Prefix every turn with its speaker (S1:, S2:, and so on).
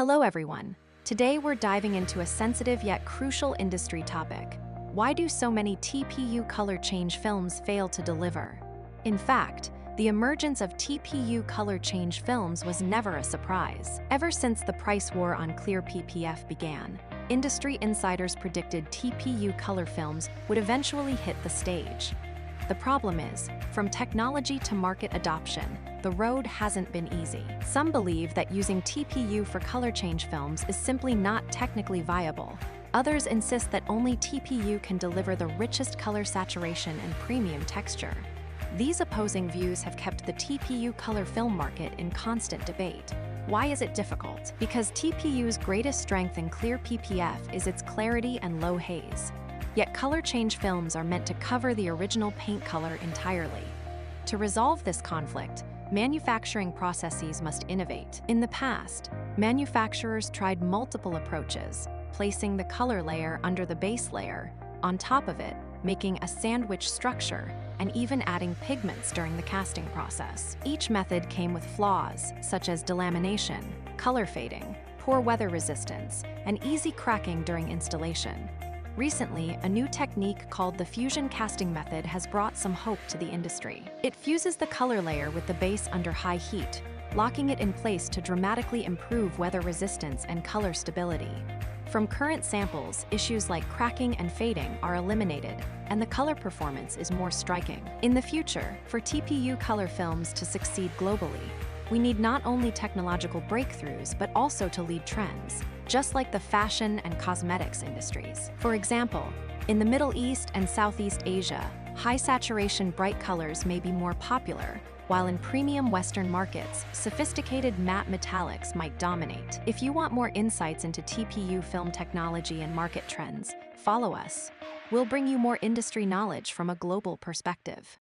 S1: Hello everyone. Today we're diving into a sensitive yet crucial industry topic. Why do so many TPU color change films fail to deliver? In fact, the emergence of TPU color change films was never a surprise. Ever since the price war on clear PPF began, industry insiders predicted TPU color films would eventually hit the stage. The problem is, from technology to market adoption, the road hasn't been easy. Some believe that using TPU for color change films is simply not technically viable. Others insist that only TPU can deliver the richest color saturation and premium texture. These opposing views have kept the TPU color film market in constant debate. Why is it difficult? Because TPU's greatest strength in clear PPF is its clarity and low haze. Yet color change films are meant to cover the original paint color entirely. To resolve this conflict, manufacturing processes must innovate. In the past, manufacturers tried multiple approaches, placing the color layer under the base layer, on top of it, making a sandwich structure, and even adding pigments during the casting process. Each method came with flaws, such as delamination, color fading, poor weather resistance, and easy cracking during installation. Recently, a new technique called the fusion casting method has brought some hope to the industry. It fuses the color layer with the base under high heat, locking it in place to dramatically improve weather resistance and color stability. From current samples, issues like cracking and fading are eliminated, and the color performance is more striking. In the future, for TPU color films to succeed globally, we need not only technological breakthroughs but also to lead trends, just like the fashion and cosmetics industries. For example, in the Middle East and Southeast Asia, high-saturation bright colors may be more popular, while in premium Western markets, sophisticated matte metallics might dominate. If you want more insights into TPU film technology and market trends, follow us. We'll bring you more industry knowledge from a global perspective.